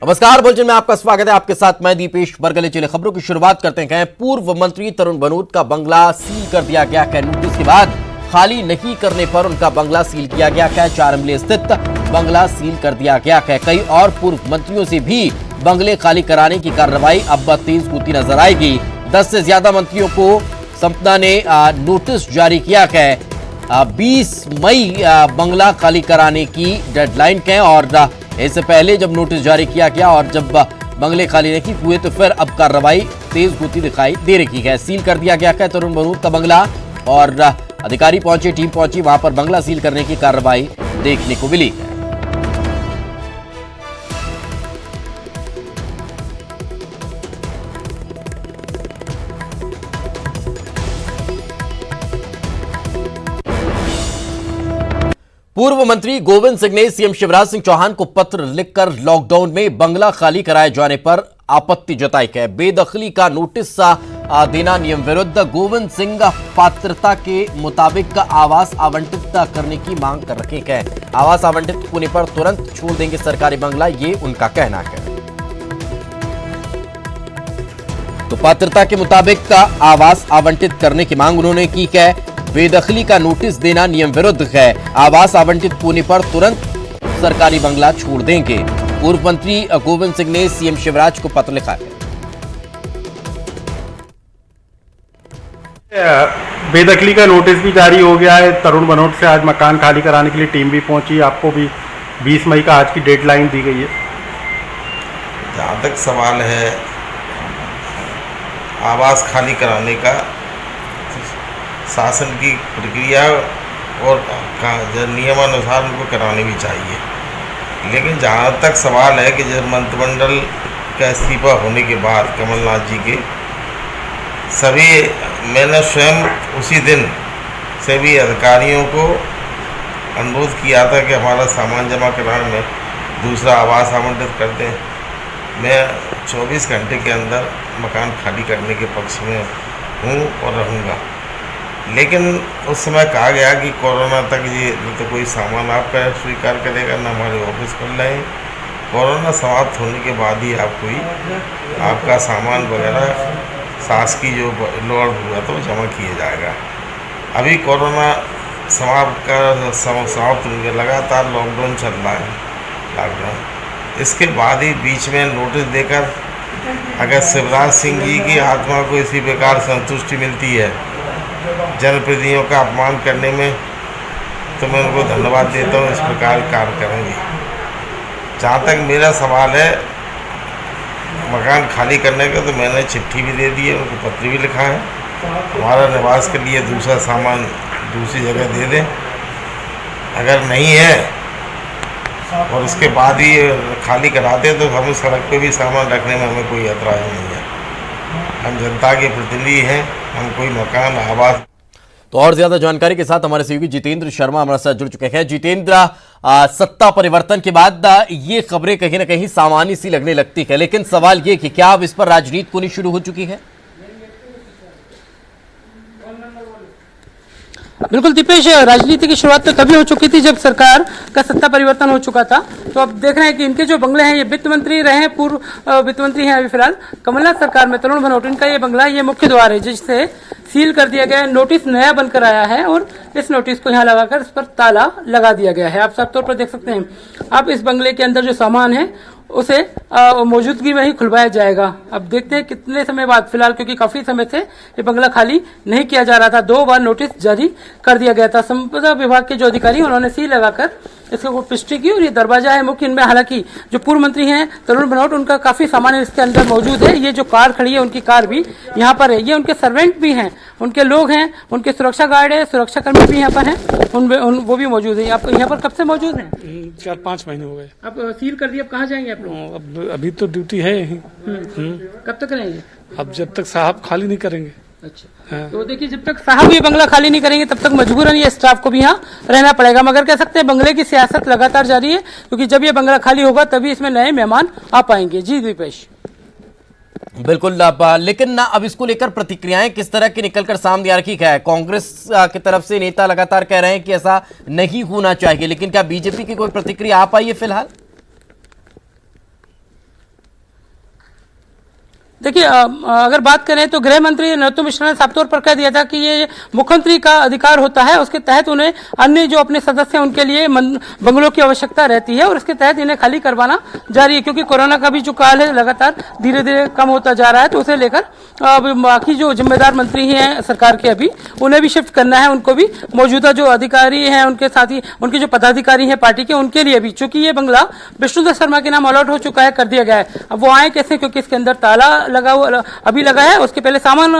नमस्कार, बुलेटिन में आपका स्वागत है। आपके साथ मैं दीपेश बरगले। चले खबरों की शुरुआत करते हैं। पूर्व मंत्री तरुण भनोत का बंगला सील कर दिया गया है। नोटिस के बाद खाली नहीं करने पर उनका बंगला सील किया गया है। 4 अमले स्थित बंगला सील कर दिया गया है। कई और पूर्व मंत्रियों से भी बंगले खाली कराने की कार्रवाई अब तेज होती नजर आएगी। 10 से ज्यादा मंत्रियों को संपदा ने नोटिस जारी किया है। 20 मई बंगला खाली कराने की डेडलाइन है और इससे पहले जब नोटिस जारी किया गया और जब बंगले खाली नहीं हुए तो फिर अब कार्रवाई तेज होती दिखाई दे रही है। सील कर दिया गया है तरुण भनोत का बंगला और अधिकारी पहुंचे, टीम पहुंची, वहां पर बंगला सील करने की कार्रवाई देखने को मिली है। पूर्व मंत्री गोविंद सिंह ने सीएम शिवराज सिंह चौहान को पत्र लिखकर लॉकडाउन में बंगला खाली कराए जाने पर आपत्ति जताई है। बेदखली का नोटिस देना नियम विरुद्ध। गोविंद सिंह पात्रता के मुताबिक आवास आवंटित करने की मांग कर रखे हैं। आवास आवंटित होने पर तुरंत छोड़ देंगे सरकारी बंगला, ये उनका कहना है। तो पात्रता के मुताबिक आवास आवंटित करने की मांग उन्होंने की है। बेदखली का नोटिस देना नियम विरुद्ध है। आवास आवंटित होने पर तुरंत सरकारी बंगला छोड़ देंगे। पूर्व मंत्री गोविंद सिंह ने सीएम शिवराज को पत्र लिखा है। बेदखली का नोटिस भी जारी हो गया है। तरुण भनोत से आज मकान खाली कराने के लिए टीम भी पहुंची। आपको भी 20 मई का आज की डेडलाइन दी गई है। जहाँ तक सवाल है आवास खाली कराने का, शासन की प्रक्रिया और नियमानुसार उनको करानी भी चाहिए। लेकिन जहाँ तक सवाल है कि जब मंत्रिमंडल का इस्तीफा होने के बाद कमलनाथ जी के मैंने स्वयं उसी दिन सभी अधिकारियों को अनुरोध किया था कि हमारा सामान जमा कराने में दूसरा आवास आवंटित कर दें। मैं 24 घंटे के अंदर मकान खाली करने के पक्ष में हूँ और रहूँगा। लेकिन उस समय कहा गया कि कोरोना तक ये तो कोई सामान आपका स्वीकार करेगा, ना हमारे ऑफिस खुल रहे हैं। कोरोना समाप्त होने के बाद ही आपका सामान वगैरह शासकीय जो लोड हुआ तो जमा किया जाएगा। अभी कोरोना समाप्त होने लगातार लॉकडाउन चल रहा है। इसके बाद ही बीच में नोटिस देकर अगर शिवराज सिंह जी की आत्मा को इसी प्रकार संतुष्टि मिलती है जनप्रतिनिधियों का अपमान करने में, तो मैं उनको धन्यवाद देता हूँ। इस प्रकार कार्य करेंगे। जहाँ तक मेरा सवाल है मकान खाली करने का, तो मैंने चिट्ठी भी दे दी है, उनको पत्र भी लिखा है। हमारा निवास के लिए दूसरा सामान दूसरी जगह दे दें। अगर नहीं है और उसके बाद ही खाली कराते तो हम सड़क पे भी सामान रखने में हमें कोई एतराज़ नहीं है। हम जनता के प्रतिनिधि हैं, हम कोई मकान आवास। तो और ज्यादा जानकारी के साथ हमारे सहयोगी जितेंद्र शर्मा हमारे साथ जुड़ चुके हैं। जितेंद्र, सत्ता परिवर्तन के बाद ये खबरें कहीं ना कहीं सामान्य सी लगने लगती है, लेकिन सवाल ये कि क्या अब इस पर राजनीति होनी शुरू हो चुकी है? बिल्कुल दीपेश, राजनीति की शुरुआत तो तभी हो चुकी थी जब सरकार का सत्ता परिवर्तन हो चुका था। तो अब देख रहे हैं कि इनके जो बंगले हैं, ये वित्त मंत्री रहे हैं, पूर्व वित्त मंत्री हैं अभी फिलहाल कमलनाथ सरकार में तरुण भनोत। इनका ये बंगला, ये मुख्य द्वार है जिससे सील कर दिया गया है। नोटिस नया बनकर आया है और इस नोटिस को यहाँ लगाकर इस पर ताला लगा दिया गया है। आप साफ तौर पर देख सकते हैं। अब इस बंगले के अंदर जो सामान है उसे मौजूदगी में ही खुलवाया जाएगा। अब देखते हैं कितने समय बाद, फिलहाल क्योंकि काफी समय से ये बंगला खाली नहीं किया जा रहा था। 2 बार नोटिस जारी कर दिया गया था। संपदा विभाग के जो अधिकारी उन्होंने सील लगाकर इसको पुष्टि की और ये दरवाजा है मुख्य। इनमें हालांकि जो पूर्व मंत्री हैं तरुण भनोत, उनका काफी सामान इसके अंदर मौजूद है। ये जो कार खड़ी है उनकी कार भी यहाँ पर है। ये उनके सर्वेंट भी हैं, उनके लोग हैं, उनके सुरक्षा गार्ड है, सुरक्षा कर्मी भी यहाँ पर हैं, वो भी मौजूद है। आप यहाँ पर कब से मौजूद हैं? 4-5 महीने हो गए। अब सील कर दिया, अब कहाँ जाएंगे आप लोग? अब अभी तो ड्यूटी है यहीं। कब तक रहेंगे? अब जब तक साहब खाली नहीं करेंगे। अच्छा, तो देखिए जब तक साहब ये बंगला खाली नहीं करेंगे तब तक मजबूरन ये स्टाफ को भी यहाँ रहना पड़ेगा। मगर कह सकते हैं बंगले की सियासत लगातार जारी है, क्योंकि जब ये बंगला खाली होगा तभी इसमें नए मेहमान आ पाएंगे। जी दीपेश। बिल्कुल, लेकिन अब इसको लेकर प्रतिक्रियाएं किस तरह की निकलकर सामने आ रही है? कांग्रेस की तरफ से नेता लगातार कह रहे हैं कि ऐसा नहीं होना चाहिए, लेकिन क्या बीजेपी की कोई प्रतिक्रिया आ पाई है फिलहाल? देखिए, अगर बात करें तो गृह मंत्री नरोत्तम मिश्रा ने साफ तौर पर कह दिया था कि ये मुख्यमंत्री का अधिकार होता है, उसके तहत उन्हें अन्य जो अपने सदस्य हैं उनके लिए बंगलों की आवश्यकता रहती है और इसके तहत इन्हें खाली करवाना जारी है, क्योंकि कोरोना का भी जो काल है लगातार धीरे धीरे कम होता जा रहा है। तो उसे लेकर बाकी जो जिम्मेदार मंत्री हैं सरकार के अभी उन्हें भी शिफ्ट करना है, उनको भी मौजूदा जो अधिकारी हैं उनके साथ ही उनके जो पदाधिकारी हैं पार्टी के उनके लिए भी, चूंकि ये बंगला विष्णुदत्त शर्मा के नाम अलॉट हो चुका है, कर दिया गया है। अब वो आए कैसे, क्योंकि इसके अंदर ताला लगा हुआ अभी लगा है, उसके पहले सामान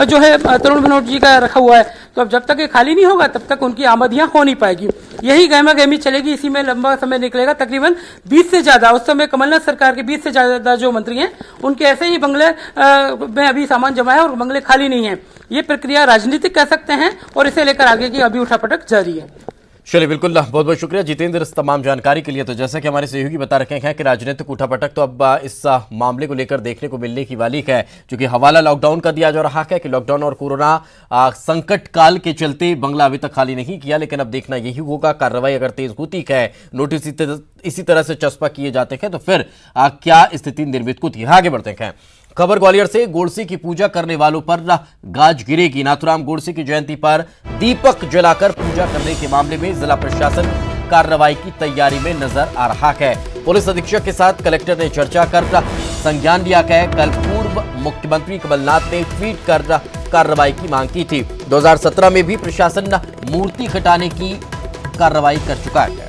जो है तरुण भनोट जी का रखा हुआ है। तो अब जब तक ये खाली नहीं होगा तब तक उनकी आमदियां हो नहीं पाएगी, यही गहमा गहमी चलेगी, इसी में लंबा समय निकलेगा। तकरीबन 20 से ज्यादा उस समय कमलनाथ सरकार के 20 से ज्यादा जो मंत्री हैं उनके ऐसे ही बंगले में अभी सामान जमा है और बंगले खाली नहीं है। ये प्रक्रिया राजनीतिक कह सकते हैं और इसे लेकर आगे की अभी उठापटक जारी है। चलिए, बिल्कुल, बहुत बहुत शुक्रिया जितेंद्र इस तमाम जानकारी के लिए। तो जैसा कि हमारे सहयोगी बता रखे हैं कि राजनीतिक उठापटक तो अब इस मामले को लेकर देखने को मिलने की वाली है, क्योंकि हवाला लॉकडाउन का दिया जा रहा है कि लॉकडाउन और कोरोना संकट काल के चलते बंगला अभी तक खाली नहीं किया, लेकिन अब देखना यही होगा कार्रवाई अगर तेज होती है, नोटिस इसी तरह से चस्पा किए जाते हैं तो फिर क्या स्थिति निर्मित होती है। आगे बढ़ते हैं। खबर ग्वालियर से। गोडसे की पूजा करने वालों पर गाज गिरेगी। नाथुराम गोडसे की जयंती पर दीपक जलाकर पूजा करने के मामले में जिला प्रशासन कार्रवाई की तैयारी में नजर आ रहा है। पुलिस अधीक्षक के साथ कलेक्टर ने चर्चा कर संज्ञान लिया है। कल पूर्व मुख्यमंत्री कमलनाथ ने ट्वीट कर कार्रवाई की मांग की थी। 2017 में भी प्रशासन मूर्ति हटाने की कार्रवाई कर चुका है।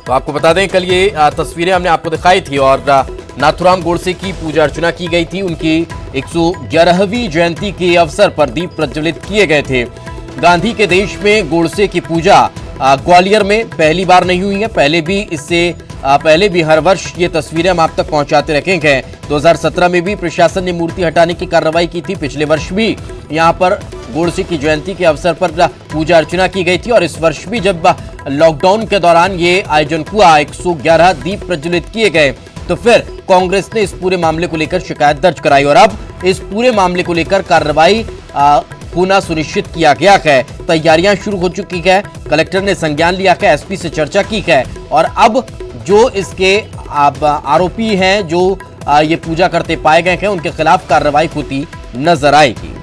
तो आपको बता दें, कल ये तस्वीरें हमने आपको दिखाई थी और नाथुराम गोडसे की पूजा अर्चना की गई थी। उनकी 111वीं जयंती के अवसर पर दीप प्रज्वलित किए गए थे। गांधी के देश में गोडसे की पूजा ग्वालियर में पहली बार नहीं हुई है, पहले भी हर वर्ष ये तस्वीरें हम आप तक पहुंचाते रखेंगे। 2017 में भी प्रशासन ने मूर्ति हटाने की कार्रवाई की थी। पिछले वर्ष भी यहां पर गोडसे की जयंती के अवसर पर पूजा अर्चना की गई थी और इस वर्ष भी जब लॉकडाउन के दौरान ये आयोजन हुआ, 111 दीप प्रज्वलित किए गए, तो फिर कांग्रेस ने इस पूरे मामले को लेकर शिकायत दर्ज कराई और अब इस पूरे मामले को लेकर कार्रवाई होना सुनिश्चित किया गया है। तैयारियां शुरू हो चुकी है। कलेक्टर ने संज्ञान लिया है, एसपी से चर्चा की है और अब जो इसके आरोपी हैं, जो ये पूजा करते पाए गए हैं, उनके खिलाफ कार्रवाई होती नजर आएगी।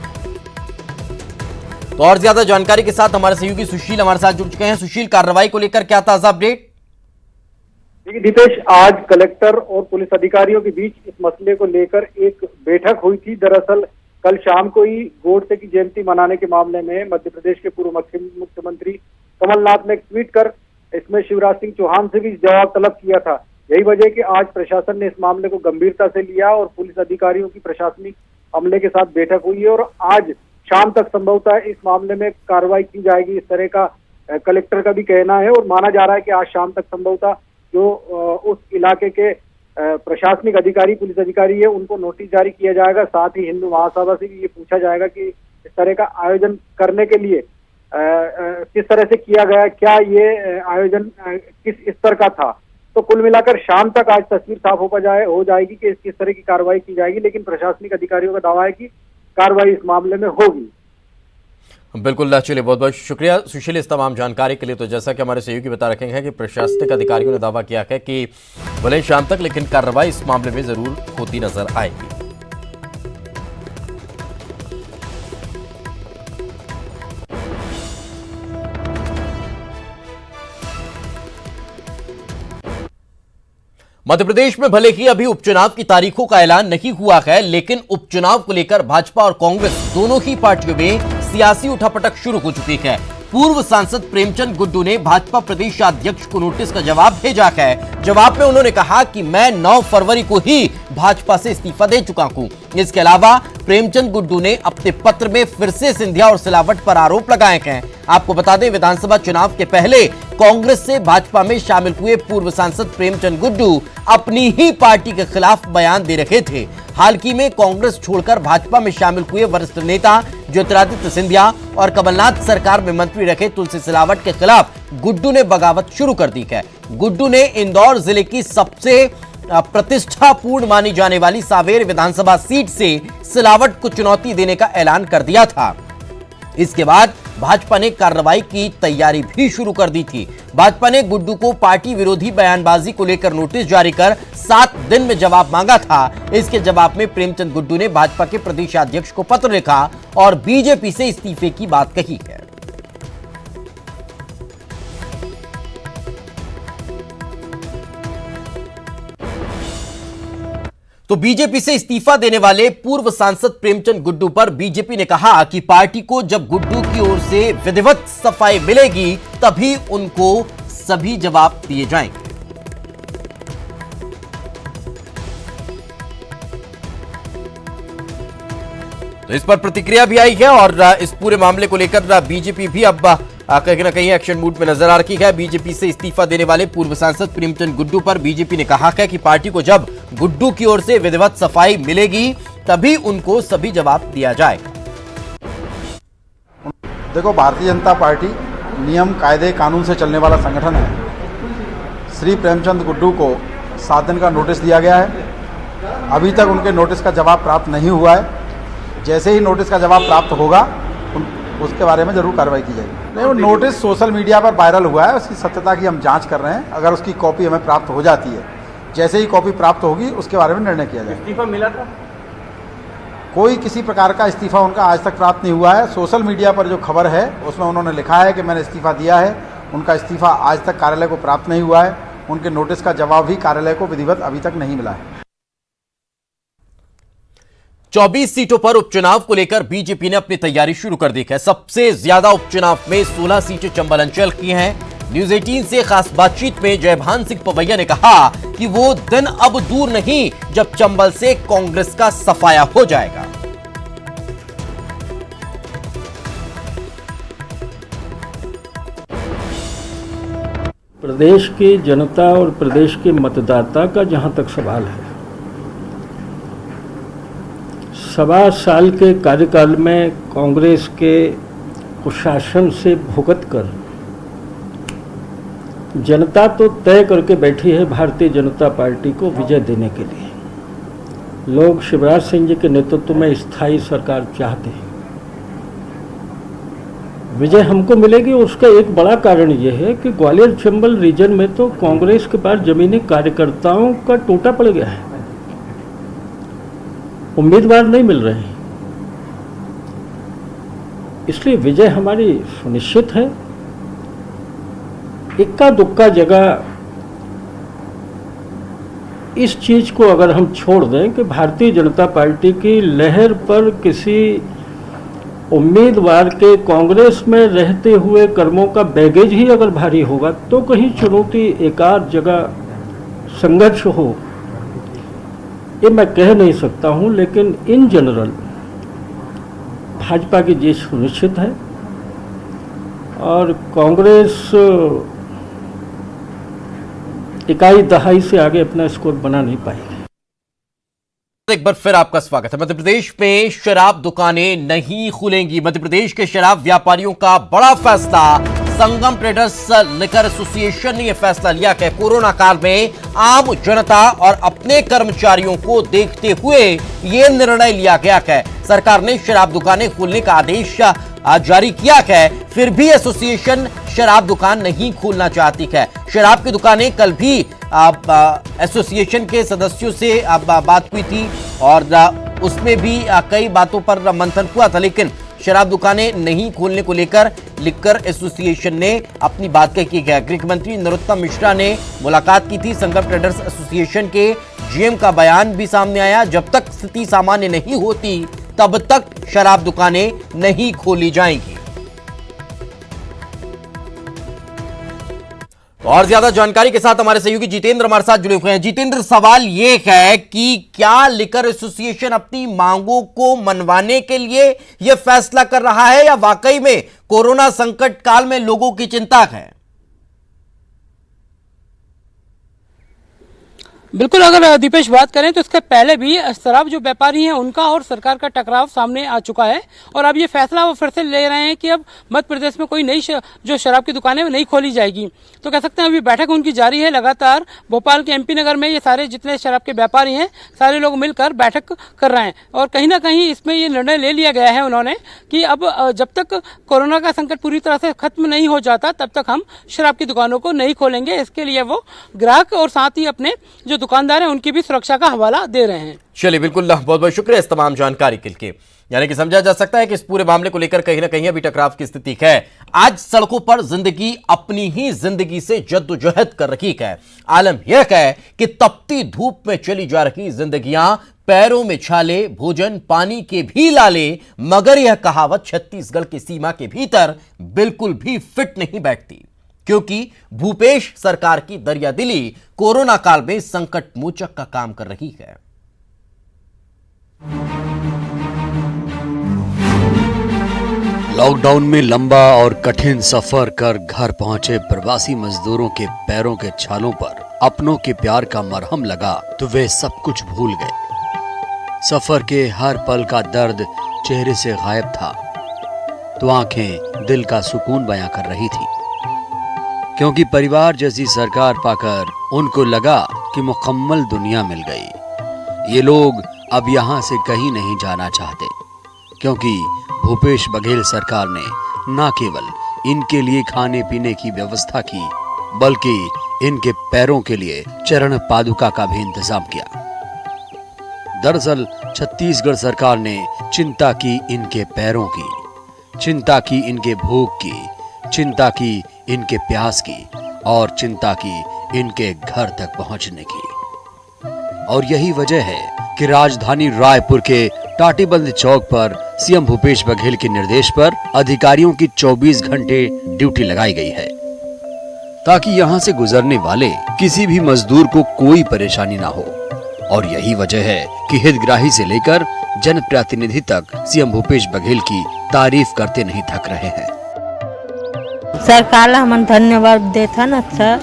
तो और ज्यादा जानकारी के साथ हमारे सहयोगी सुशील हमारे साथ जुड़ चुके हैं। सुशील, कार्रवाई को लेकर क्या ताजा अपडेट? देखिए दीपेश, आज कलेक्टर और पुलिस अधिकारियों के बीच इस मसले को लेकर एक बैठक हुई थी। दरअसल कल शाम को ही गोडसे की जयंती मनाने के मामले में मध्य प्रदेश के पूर्व मुख्यमंत्री कमलनाथ ने एक ट्वीट कर इसमें शिवराज सिंह चौहान से भी जवाब तलब किया था। यही वजह कि आज प्रशासन ने इस मामले को गंभीरता से लिया और पुलिस अधिकारियों की प्रशासनिक अमले के साथ बैठक हुई है और आज शाम तक संभवतः इस मामले में कार्रवाई की जाएगी, इस तरह का कलेक्टर का भी कहना है। और माना जा रहा है कि आज शाम तक संभवतः जो उस इलाके के प्रशासनिक अधिकारी, पुलिस अधिकारी है, उनको नोटिस जारी किया जाएगा। साथ ही हिंदू महासभा से भी ये पूछा जाएगा कि इस तरह का आयोजन करने के लिए किस तरह से किया गया, क्या ये आयोजन किस स्तर का था। तो कुल मिलाकर शाम तक आज तस्वीर साफ हो जाएगी कि किस तरह की कार्रवाई की जाएगी, लेकिन प्रशासनिक अधिकारियों का दावा है कि कार्रवाई इस मामले में होगी। बिल्कुल, चलिए, बहुत बहुत शुक्रिया सुशील इस तमाम जानकारी के लिए। तो जैसा कि हमारे सहयोगी बता रखे हैं कि प्रशासनिक अधिकारियों ने दावा किया है कि भले शाम तक, लेकिन कार्रवाई इस मामले में जरूर होती नजर आएगी। मध्य प्रदेश में भले ही अभी उपचुनाव की तारीखों का ऐलान नहीं हुआ है, लेकिन उपचुनाव को लेकर भाजपा और कांग्रेस दोनों ही पार्टियों में सियासी उठापटक शुरू हो चुकी है। पूर्व सांसद प्रेमचंद गुड्डू ने भाजपा प्रदेश अध्यक्ष को नोटिस का जवाब भेजा है। जवाब में उन्होंने कहा कि मैं 9 फरवरी को ही भाजपा से इस्तीफा दे चुका हूं। इसके अलावा प्रेमचंद गुड्डू ने अपने पत्र में फिर से सिंधिया और सिलावट पर आरोप लगाए हैं। आपको बता दें, विधानसभा चुनाव के पहले कांग्रेस से भाजपा में शामिल हुए पूर्व सांसद प्रेमचंद गुड्डू अपनी ही पार्टी के खिलाफ बयान दे रहे थे। हाल ही में कांग्रेस छोड़कर भाजपा में शामिल हुए वरिष्ठ नेता ज्योतिरादित्य सिंधिया और कमलनाथ सरकार में मंत्री रखे तुलसी सिलावट के खिलाफ गुड्डू ने बगावत शुरू कर दी है। गुड्डू ने इंदौर जिले की सबसे प्रतिष्ठापूर्ण मानी जाने वाली सांवेर विधानसभा सीट से सिलावट को चुनौती देने का ऐलान कर दिया था। इसके बाद भाजपा ने कार्रवाई की तैयारी भी शुरू कर दी थी। भाजपा ने गुड्डू को पार्टी विरोधी बयानबाजी को लेकर नोटिस जारी कर 7 दिन में जवाब मांगा था। इसके जवाब में प्रेमचंद गुड्डू ने भाजपा के प्रदेशाध्यक्ष को पत्र लिखा और बीजेपी से इस्तीफे की बात कही है। तो बीजेपी से इस्तीफा देने वाले पूर्व सांसद प्रेमचंद गुड्डू पर बीजेपी ने कहा कि पार्टी को जब गुड्डू की ओर से विधिवत सफाई मिलेगी तभी उनको सभी जवाब दिए जाएंगे। तो इस पर प्रतिक्रिया भी आई है और इस पूरे मामले को लेकर बीजेपी भी अब कहीं ना कहीं एक्शन मूड में नजर आ रही है। बीजेपी से इस्तीफा देने वाले पूर्व सांसद प्रेमचंद गुड्डू पर बीजेपी ने कहा है कि पार्टी को जब गुड्डू की ओर से विधिवत सफाई मिलेगी तभी उनको सभी जवाब दिया जाएगा। देखो, भारतीय जनता पार्टी नियम कायदे कानून से चलने वाला संगठन है। श्री प्रेमचंद गुड्डू को 7 दिन का नोटिस दिया गया है। अभी तक उनके नोटिस का जवाब प्राप्त नहीं हुआ है। जैसे ही नोटिस का जवाब प्राप्त होगा उसके बारे में जरूर कार्रवाई की जाएगी। नहीं, वो नोटिस सोशल मीडिया पर वायरल हुआ है, उसकी सत्यता की हम जांच कर रहे हैं। अगर उसकी कॉपी हमें प्राप्त हो जाती है, जैसे ही कॉपी प्राप्त होगी उसके बारे में निर्णय किया जाएगा। इस्तीफा मिला था? कोई किसी प्रकार का इस्तीफा उनका आज तक प्राप्त नहीं हुआ है। सोशल मीडिया पर जो खबर है उसमें उन्होंने लिखा है कि मैंने इस्तीफा दिया है। उनका इस्तीफा आज तक कार्यालय को प्राप्त नहीं हुआ है। उनके नोटिस का जवाब भी कार्यालय को विधिवत अभी तक नहीं मिला है। 24 सीटों पर उपचुनाव को लेकर बीजेपी ने अपनी तैयारी शुरू कर दी है। सबसे ज्यादा उपचुनाव में 16 सीटें चंबल अंचल की हैं। न्यूज 18 से खास बातचीत में जयभान सिंह पवैया ने कहा कि वो दिन अब दूर नहीं जब चंबल से कांग्रेस का सफाया हो जाएगा। प्रदेश की जनता और प्रदेश के मतदाता का जहां तक सवाल है, 7 साल के कार्यकाल में कांग्रेस के कुशासन से भुगत कर जनता तो तय करके बैठी है भारतीय जनता पार्टी को विजय देने के लिए। लोग शिवराज सिंह जी के नेतृत्व में स्थायी सरकार चाहते हैं। विजय हमको मिलेगी। उसका एक बड़ा कारण यह है कि ग्वालियर चंबल रीजन में तो कांग्रेस के पास जमीनी कार्यकर्ताओं का टोटा पड़ गया है। उम्मीदवार नहीं मिल रहे हैं, इसलिए विजय हमारी सुनिश्चित है। इक्का दुक्का जगह इस चीज को अगर हम छोड़ दें कि भारतीय जनता पार्टी की लहर पर किसी उम्मीदवार के कांग्रेस में रहते हुए कर्मों का बैगेज ही अगर भारी होगा तो कहीं चुनौती एकाध जगह संघर्ष हो, ये मैं कह नहीं सकता हूं। लेकिन इन जनरल भाजपा की जीत सुनिश्चित है और कांग्रेस इकाई दहाई से आगे अपना स्कोर बना नहीं पाएगी। एक बार फिर आपका स्वागत है। मध्य प्रदेश में शराब दुकानें नहीं खुलेंगी। मध्य प्रदेश के शराब व्यापारियों का बड़ा फैसला। संगम ट्रेडर्स लिकर एसोसिएशन ने यह फैसला लिया कि कोरोना काल में आम जनता और अपने कर्मचारियों को देखते हुए यह निर्णय लिया गया है। सरकार ने शराब दुकानें खोलने का आदेश जारी किया है, फिर भी एसोसिएशन शराब दुकान नहीं खोलना चाहती है। शराब की दुकानें कल भी एसोसिएशन के सदस्यों से बात हुई थी और उसमें भी कई बातों पर मंथन हुआ था, लेकिन शराब दुकानें नहीं खोलने को लेकर लिकर एसोसिएशन ने अपनी बात कही है। गृह मंत्री नरोत्तम मिश्रा ने मुलाकात की थी। संगम ट्रेडर्स एसोसिएशन के जीएम का बयान भी सामने आया, जब तक स्थिति सामान्य नहीं होती तब तक शराब दुकानें नहीं खोली जाएंगी। और ज्यादा जानकारी के साथ हमारे सहयोगी जितेंद्र हमारे साथ जुड़े हुए हैं। जितेंद्र, सवाल ये है कि क्या लिकर एसोसिएशन अपनी मांगों को मनवाने के लिए यह फैसला कर रहा है या वाकई में कोरोना संकट काल में लोगों की चिंता है? बिल्कुल, अगर दीपेश बात करें तो इसके पहले भी शराब जो व्यापारी हैं उनका और सरकार का टकराव सामने आ चुका है और अब ये फैसला वो फिर से ले रहे हैं कि अब मध्य प्रदेश में कोई नई जो शराब की दुकानें वो नहीं खोली जाएगी। तो कह सकते हैं अभी बैठक उनकी जारी है लगातार। भोपाल के MP नगर में ये सारे जितने शराब के व्यापारी हैं सारे लोग मिलकर बैठक कर रहे हैं और कहीं ना कहीं इसमें ये निर्णय ले लिया गया है उन्होंने कि अब जब तक कोरोना का संकट पूरी तरह से खत्म नहीं हो जाता तब तक हम शराब की दुकानों को नहीं खोलेंगे। इसके लिए वो ग्राहक और साथ ही अपने जो दुकानदार हैं उनकी भी सुरक्षा का हवाला दे रहे हैं। चलिए, बिल्कुल, बहुत बहुत शुक्रिया इस तमाम जानकारी के लिए। यानी कि समझा जा सकता है कि इस पूरे मामले को लेकर कहीं ना कहीं अभी टकराव की स्थिति है। आज सड़कों पर जिंदगी अपनी ही जिंदगी से जद्दोजहद कर रही है। आलम यह है कि तपती धूप में चली जा रही जिंदगियां, पैरों में छाले, भोजन पानी के भी लाले, मगर यह कहावत छत्तीसगढ़ की सीमा के भीतर बिल्कुल भी फिट नहीं बैठती, क्योंकि भूपेश सरकार की दरियादिली कोरोना काल में संकट मोचक का काम कर रही है। लॉकडाउन में लंबा और कठिन सफर कर घर पहुंचे प्रवासी मजदूरों के पैरों के छालों पर अपनों के प्यार का मरहम लगा तो वे सब कुछ भूल गए। सफर के हर पल का दर्द चेहरे से गायब था तो आंखें दिल का सुकून बयां कर रही थी, क्योंकि परिवार जैसी सरकार पाकर उनको लगा कि मुकम्मल दुनिया मिल गई। ये लोग अब यहाँ से कहीं नहीं जाना चाहते, क्योंकि भूपेश बघेल सरकार ने न केवल इनके लिए खाने पीने की व्यवस्था की, बल्कि इनके पैरों के लिए चरण पादुका का भी इंतजाम किया। दरअसल छत्तीसगढ़ सरकार ने चिंता की इनके पैरों की, चिंता की इनके भूख की, चिंता की इनके प्यास की और चिंता की इनके घर तक पहुंचने की। और यही वजह है कि राजधानी रायपुर के टाटीबंद चौक पर सीएम भूपेश बघेल के निर्देश पर अधिकारियों की 24 घंटे ड्यूटी लगाई गई है, ताकि यहां से गुजरने वाले किसी भी मजदूर को कोई परेशानी ना हो। और यही वजह है कि हितग्राही से लेकर जनप्रतिनिधि तक सीएम भूपेश बघेल की तारीफ करते नहीं थक रहे हैं। सरकार हमन धन्यवाद देता न अच्छा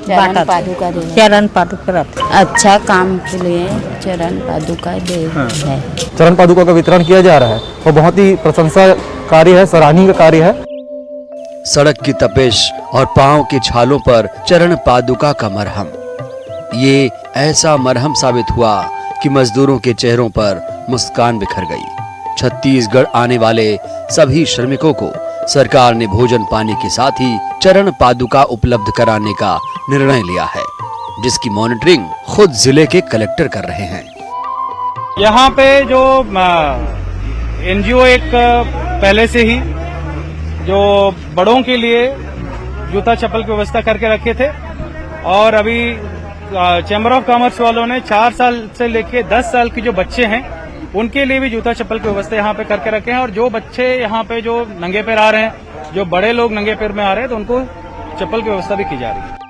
चरण पादुका दे, चरण पादुका अच्छा काम के लिए चरण पादुका दे है। चरण पादुका का वितरण किया जा रहा है और बहुत ही प्रशंसा कार्य है, सराहनीय कार्य है। सड़क की तपिश और पांव के छालों पर चरण पादुका का मरहम, ये ऐसा मरहम साबित हुआ कि मजदूरों के चेहरों पर मुस्कान बिखर गई। छत्तीसगढ़ आने वाले सभी श्रमिकों को सरकार ने भोजन पानी के साथ ही चरण पादुका उपलब्ध कराने का निर्णय लिया है, जिसकी मॉनिटरिंग खुद जिले के कलेक्टर कर रहे हैं। यहाँ पे जो NGO एक पहले से ही जो बड़ों के लिए जूता चप्पल की व्यवस्था करके रखे थे, और अभी चैम्बर ऑफ कॉमर्स वालों ने 4 साल से लेके 10 साल के जो बच्चे हैं उनके लिए भी जूता चप्पल की व्यवस्था यहाँ पे करके रखे हैं। और जो बच्चे यहाँ पे जो नंगे पैर आ रहे हैं, जो बड़े लोग नंगे पैर में आ रहे हैं, तो उनको चप्पल की व्यवस्था भी की जा रही है।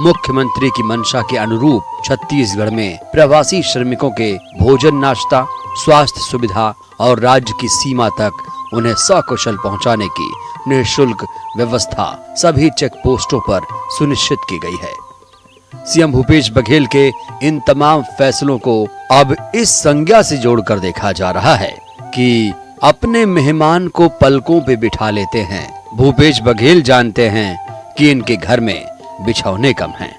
मुख्यमंत्री की मंशा के अनुरूप छत्तीसगढ़ में प्रवासी श्रमिकों के भोजन, नाश्ता, स्वास्थ्य सुविधा और राज्य की सीमा तक उन्हें सकुशल पहुंचाने की निःशुल्क व्यवस्था सभी चेक पोस्टों पर सुनिश्चित की गई है। सीएम भूपेश बघेल के इन तमाम फैसलों को अब इस संज्ञा से जोड़कर देखा जा रहा है कि अपने मेहमान को पलकों पे बिठा लेते हैं। भूपेश बघेल जानते हैं कि इनके घर में बिछौने कम हैं।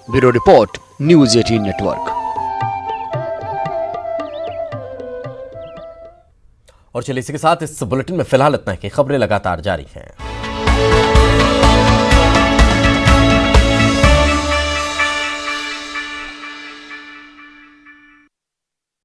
Bureau report, news 18 network. और चलिए इसी के साथ इस बुलेटिन में फिलहाल इतना ही। खबरें लगातार जारी हैं।